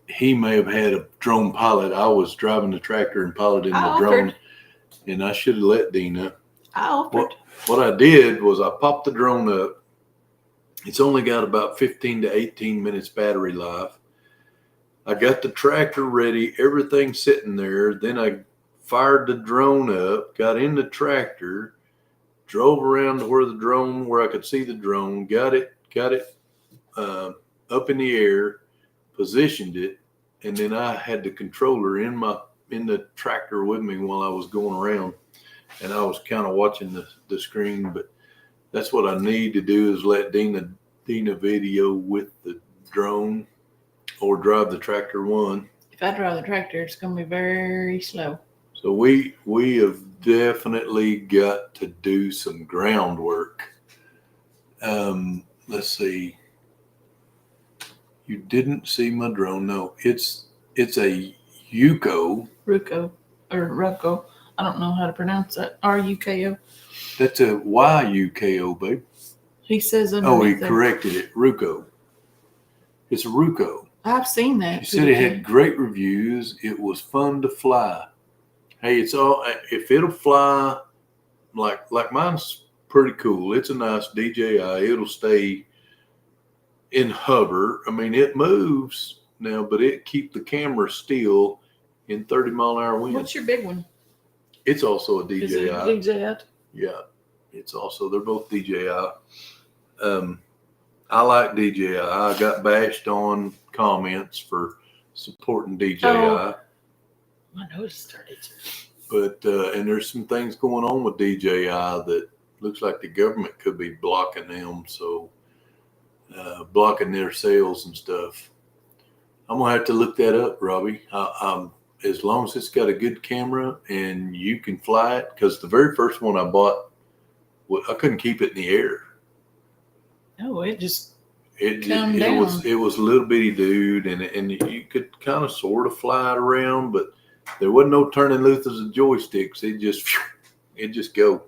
Speaker 1: He may have had a drone pilot. I was driving the tractor and piloting the drone, and I should have let Deanna.
Speaker 2: I offered.
Speaker 1: What I did was I popped the drone up. It's only got about 15 to 18 minutes battery life. I got the tractor ready, everything sitting there. Then I fired the drone up, got in the tractor, drove around to where I could see the drone, got it up in the air, positioned it, and then I had the controller in the tractor with me while I was going around, and I was kind of watching the screen. But that's what I need to do is let Deanna video with the drone or drive the tractor one.
Speaker 2: If I drive the tractor, it's going to be very slow.
Speaker 1: So we have definitely got to do some groundwork. Let's see. You didn't see my drone. No, it's a Yuko.
Speaker 2: Ruko. I don't know how to pronounce that. Ruko.
Speaker 1: That's a Yuko, babe.
Speaker 2: He says underneath.
Speaker 1: Oh, he corrected it. Ruko. It's a Ruko.
Speaker 2: I've seen that.
Speaker 1: He said it had great reviews. It was fun to fly. Hey, if it'll fly, like mine's pretty cool. It's a nice DJI. It'll stay in hover. I mean, it moves now, but it keep the camera still in 30-mile-an-hour winds.
Speaker 2: What's your big one?
Speaker 1: It's also a DJI.
Speaker 2: Is it a DJI?
Speaker 1: Yeah, they're both DJI. I like DJI. I got bashed on comments for supporting DJI.
Speaker 2: Oh, I know it started.
Speaker 1: But and there's some things going on with DJI that looks like the government could be blocking them, so blocking their sales and stuff. I'm gonna have to look that up, Robbie. As long as it's got a good camera and you can fly it, because the very first one I bought I couldn't keep it in the air.
Speaker 2: Oh, it just
Speaker 1: It
Speaker 2: come down.
Speaker 1: was a little bitty dude, and you could kind of sort of fly it around, but there wasn't no turning loose of joysticks. It just go.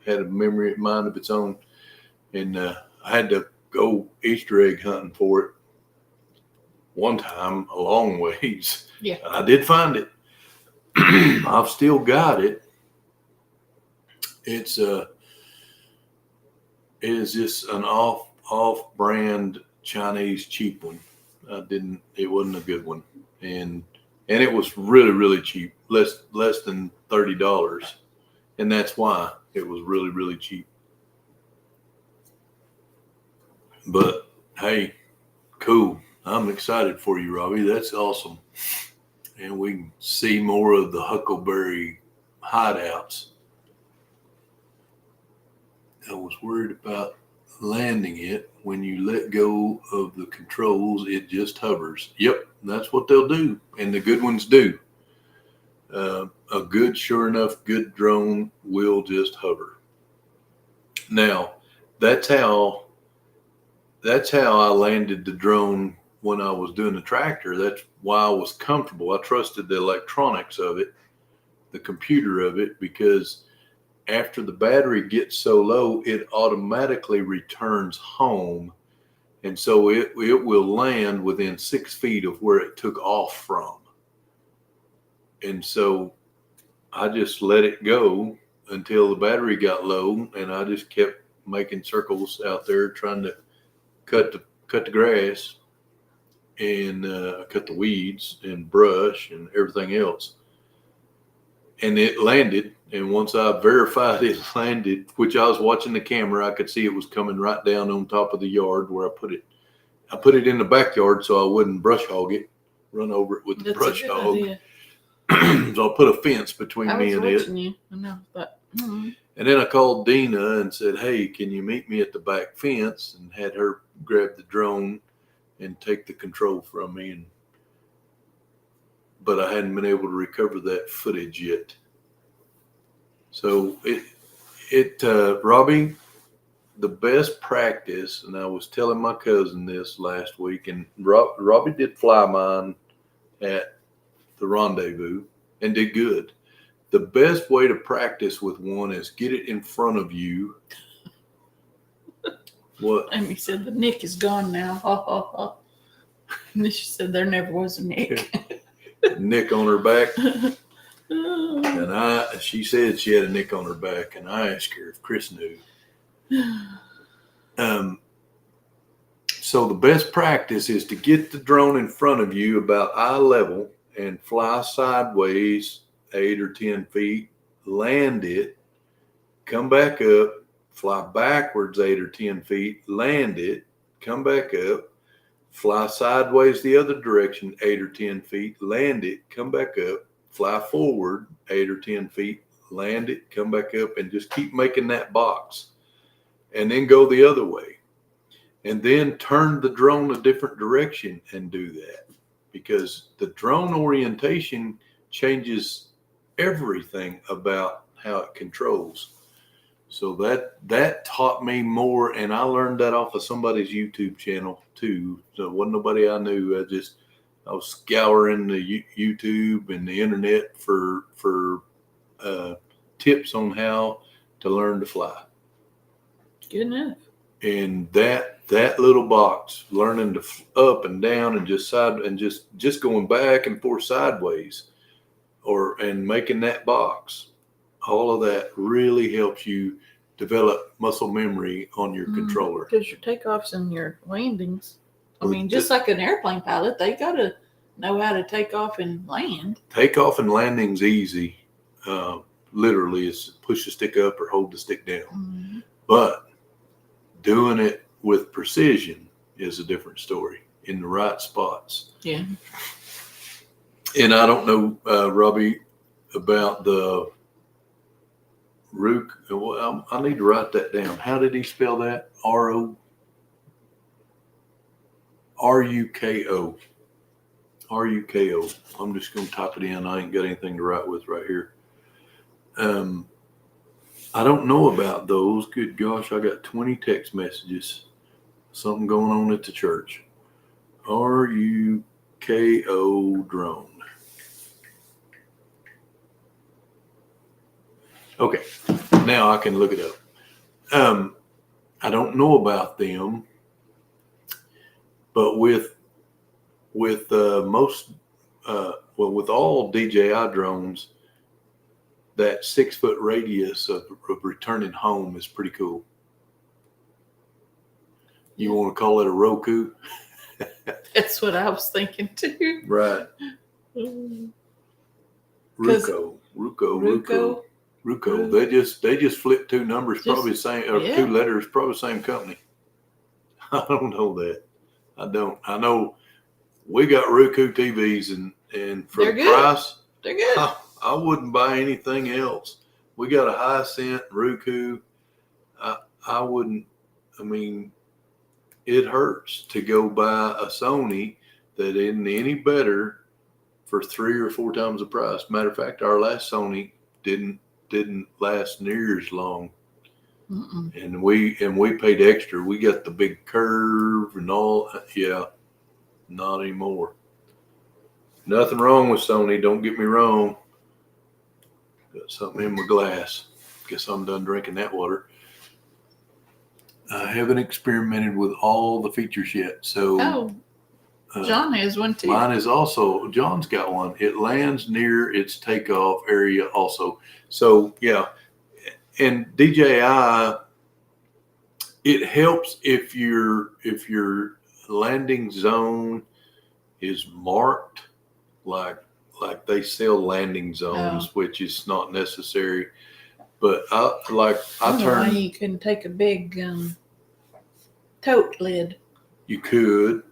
Speaker 1: Had a memory mind of its own, and I had to go Easter egg hunting for it one time a long ways.
Speaker 2: Yeah.
Speaker 1: I did find it. I've still got it. It is just an off brand Chinese cheap one. It wasn't a good one. And it was really, really cheap, less than $30. And that's why it was really, really cheap. But hey, cool. I'm excited for you, Robbie. That's awesome. And we can see more of the huckleberry hideouts. I was worried about landing it. When you let go of the controls, it just hovers. Yep, that's what they'll do. And the good ones do. A good, sure enough, good drone will just hover. Now, that's how I landed the drone when I was doing the tractor. That's why I was comfortable. I trusted the electronics of it, the computer of it, because after the battery gets so low, it automatically returns home. And so it will land within 6 feet of where it took off from. And so I just let it go until the battery got low, and I just kept making circles out there trying to cut the grass and cut the weeds and brush and everything else. And it landed. And once I verified it landed, which I was watching the camera, I could see it was coming right down on top of the yard where I put it. I put it in the backyard so I wouldn't brush hog it, run over it with the brush hog. So I put a fence between me and it.
Speaker 2: You. I know, but,
Speaker 1: And then I called Deanna and said, hey, can you meet me at the back fence? And had her grab the drone and take the control from me. But I hadn't been able to recover that footage yet. So Robbie, the best practice, and I was telling my cousin this last week, and Robbie did fly mine at the rendezvous and did good. The best way to practice with one is get it in front of you. What?
Speaker 2: Amy said the Nick is gone now. Ha ha ha. And then she said there never was a Nick.
Speaker 1: Nick on her back. And she said she had a nick on her back, and I asked her if Chris knew. So the best practice is to get the drone in front of you about eye level and fly sideways 8 or 10 feet, land it, come back up, fly backwards 8 or 10 feet, land it, come back up, fly sideways the other direction 8 or 10 feet, land it, come back up, fly forward 8 or 10 feet, land it, come back up, and just keep making that box. And then go the other way. And then turn the drone a different direction and do that. Because the drone orientation changes everything about how it controls. So that taught me more, and I learned that off of somebody's YouTube channel too. So it wasn't nobody I knew. I was scouring the YouTube and the internet for tips on how to learn to fly.
Speaker 2: Good enough.
Speaker 1: And that little box, learning to up and down and just side and just going back and forth sideways, and making that box, all of that really helps you develop muscle memory on your controller.
Speaker 2: Because your takeoffs and your landings, I mean, just like an airplane pilot, they got to know how to take off and land.
Speaker 1: Takeoff and landing's easy. Literally, it's push the stick up or hold the stick down. Mm-hmm. But doing it with precision is a different story in the right spots.
Speaker 2: Yeah.
Speaker 1: And I don't know, Robbie, about the Rook. Well, I need to write that down. How did he spell that? Ruko. Ruko. I'm just going to type it in. I ain't got anything to write with right here. I don't know about those. Good gosh, I got 20 text messages. Something going on at the church. RUKO drone. Okay, now I can look it up. I don't know about them, but with most with all DJI drones, that 6 foot radius of returning home is pretty cool. You want to call it a Roku?
Speaker 2: That's what I was thinking too.
Speaker 1: Right. Ruko. They just flipped two numbers, probably the same, or two letters, probably the same company. I don't know that. I don't. I know we got Roku TVs, and for the price,
Speaker 2: they're good.
Speaker 1: I wouldn't buy anything else. We got a Hisense Roku. I wouldn't. I mean, it hurts to go buy a Sony that isn't any better for 3 or 4 times the price. Matter of fact, our last Sony didn't last near as long. And we paid extra. We got the big curve and all. Yeah, not anymore. Nothing wrong with Sony. Don't get me wrong. Got something in my glass. Guess I'm done drinking that water. I haven't experimented with all the features yet. So
Speaker 2: John has one too.
Speaker 1: Mine is also, John's got one. It lands near its takeoff area also. So yeah. And DJI, it helps if your landing zone is marked, like they sell landing zones, which is not necessary. But I turn.
Speaker 2: You can take a big tote lid.
Speaker 1: You could.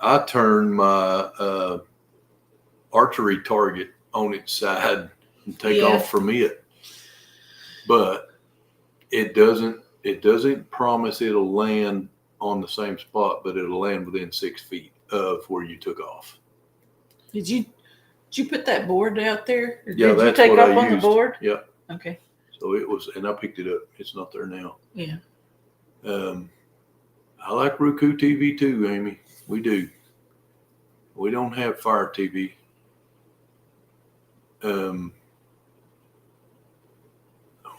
Speaker 1: I turn my archery target on its side and take off from it. But it doesn't promise it'll land on the same spot, but it'll land within 6 feet of where you took off.
Speaker 2: Did you put that board out there? Or
Speaker 1: yeah,
Speaker 2: did
Speaker 1: that's
Speaker 2: you take
Speaker 1: what
Speaker 2: off
Speaker 1: I
Speaker 2: on
Speaker 1: used.
Speaker 2: The board?
Speaker 1: Yeah.
Speaker 2: Okay.
Speaker 1: So it was, and I picked it up. It's not there now.
Speaker 2: Yeah.
Speaker 1: I like Roku TV too, Amy. We do. We don't have Fire TV.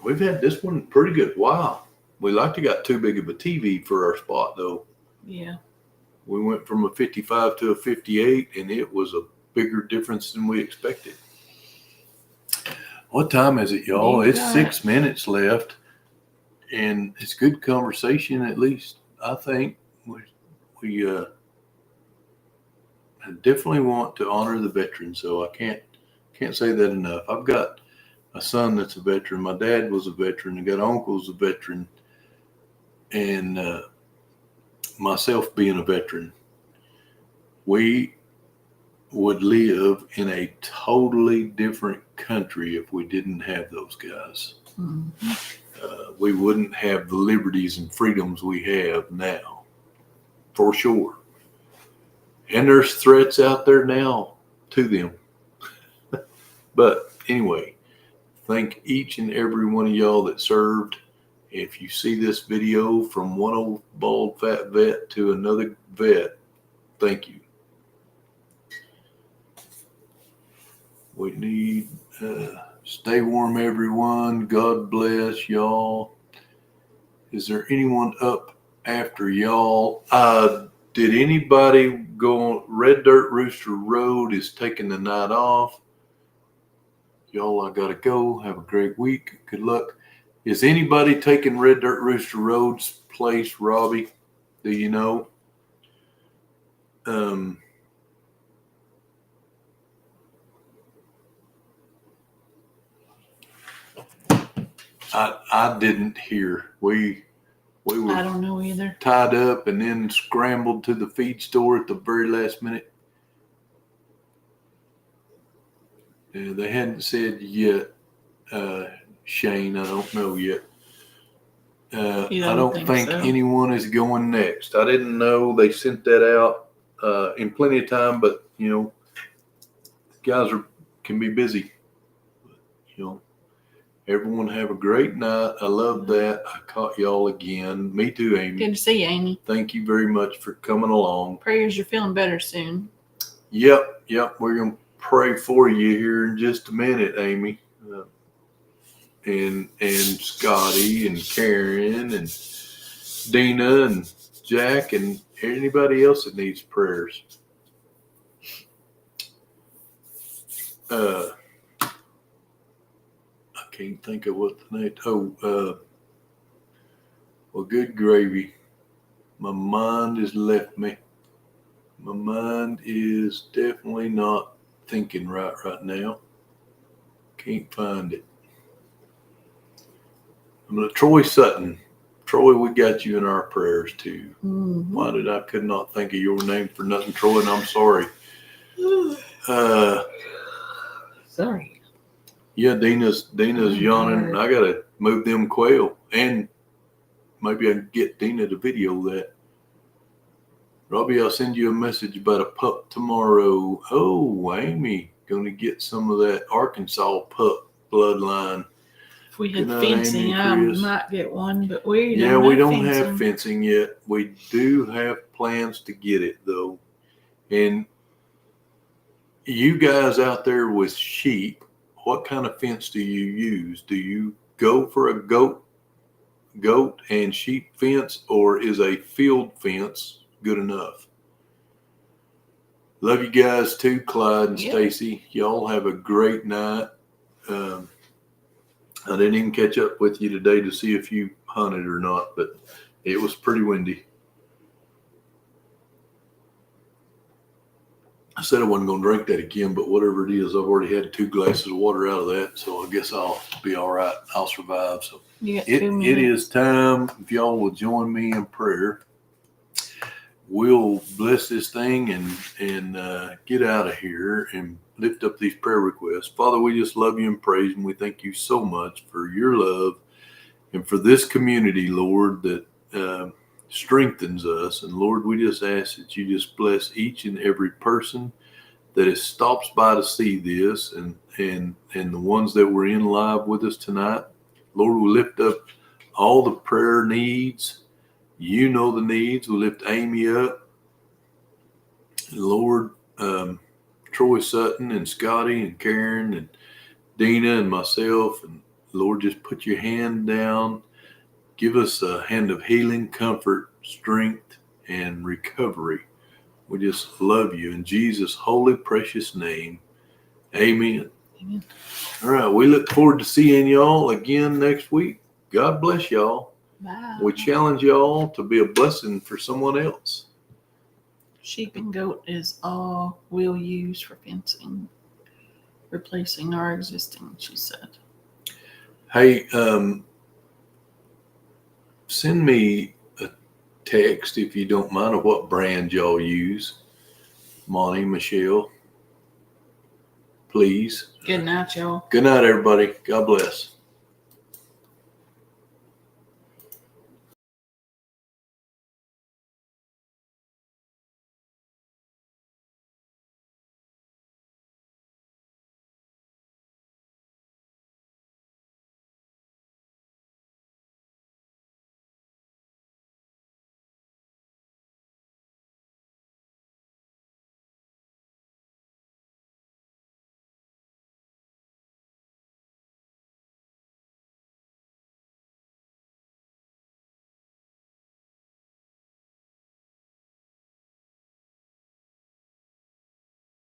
Speaker 1: We've had this one pretty good while. We like to got too big of a TV for our spot though.
Speaker 2: Yeah.
Speaker 1: We went from a 55 to a 58 and it was a bigger difference than we expected. What time is it, y'all? It's 6 minutes left and it's good conversation at least. I think we definitely want to honor the veterans, so I can't say that enough. I've got a son that's a veteran. My dad was a veteran. I got uncles a veteran, and myself being a veteran, we would live in a totally different country if we didn't have those guys. Mm-hmm. We wouldn't have the liberties and freedoms we have now, for sure. And there's threats out there now to them. But anyway, thank each and every one of y'all that served. If you see this video from one old bald fat vet to another vet, thank you. We need stay warm, everyone. God bless y'all. Is there anyone up after y'all? Did anybody go on Red Dirt Rooster Road is taking the night off? Y'all, I gotta go. Have a great week. Good luck. Is anybody taking Red Dirt Rooster Road's place, Robbie? Do you know? I didn't hear. We were,
Speaker 2: I don't know either.
Speaker 1: Tied up and then scrambled to the feed store at the very last minute. They hadn't said yet, Shane. I don't know yet. I don't think so. Anyone is going next. I didn't know they sent that out in plenty of time, but you know, guys can be busy. You know, Everyone have a great night. I love that. I caught y'all again. Me too, Amy.
Speaker 2: Good to see you, Amy.
Speaker 1: Thank you very much for coming along.
Speaker 2: Prayers you're feeling better soon.
Speaker 1: Yep. We're going to pray for you here in just a minute, Amy. And Scotty and Karen and Deanna and Jack and anybody else that needs prayers. I can't think of what the name. Well, good gravy. My mind has left me. My mind is definitely not thinking right now. Can't find it. I'm going to Troy Sutton. Troy, we got you in our prayers too.
Speaker 2: Mm-hmm.
Speaker 1: Why did I could not think of your name for nothing, Troy, and I'm sorry.
Speaker 2: Sorry.
Speaker 1: Yeah, Deanna's yawning. I gotta move them quail, and maybe I can get Deanna to video that. Robbie, I'll send you a message about a pup tomorrow. Oh, Amy, gonna get some of that Arkansas pup bloodline.
Speaker 2: If we had
Speaker 1: Good night,
Speaker 2: fencing,
Speaker 1: Amy,
Speaker 2: I
Speaker 1: Chris.
Speaker 2: might get one, but we
Speaker 1: don't have fencing yet. We do have plans to get it though. And you guys out there with sheep, what kind of fence do you use? Do you go for a goat and sheep fence, or is a field fence good enough? Love you guys too, Clyde and Stacy. Y'all have a great night. I didn't even catch up with you today to see if you hunted or not, but it was pretty windy. I said I wasn't going to drink that again, but whatever it is, I've already had 2 glasses of water out of that, so I guess I'll be all right. I'll survive. So it is time. If y'all will join me in prayer, we'll bless this thing and get out of here and lift up these prayer requests. Father, we just love you and praise and we thank you so much for your love and for this community, Lord, that strengthens us. And Lord, we just ask that you just bless each and every person that stops by to see this and the ones that were in live with us tonight. Lord, we lift up all the prayer needs. You know the needs. We lift Amy up. Lord, Troy Sutton and Scotty and Karen and Deanna and myself. And Lord, just put your hand down. Give us a hand of healing, comfort, strength, and recovery. We just love you in Jesus' holy, precious name. Amen.
Speaker 2: Amen.
Speaker 1: All right. We look forward to seeing y'all again next week. God bless y'all.
Speaker 2: Bye.
Speaker 1: We challenge y'all to be a blessing for someone else.
Speaker 2: Sheep and goat is all we'll use for fencing, replacing our existing, she said.
Speaker 1: Hey, send me a text if you don't mind of what brand y'all use. Monty, Michelle, please.
Speaker 2: Good night, y'all.
Speaker 1: Good night, everybody. God bless.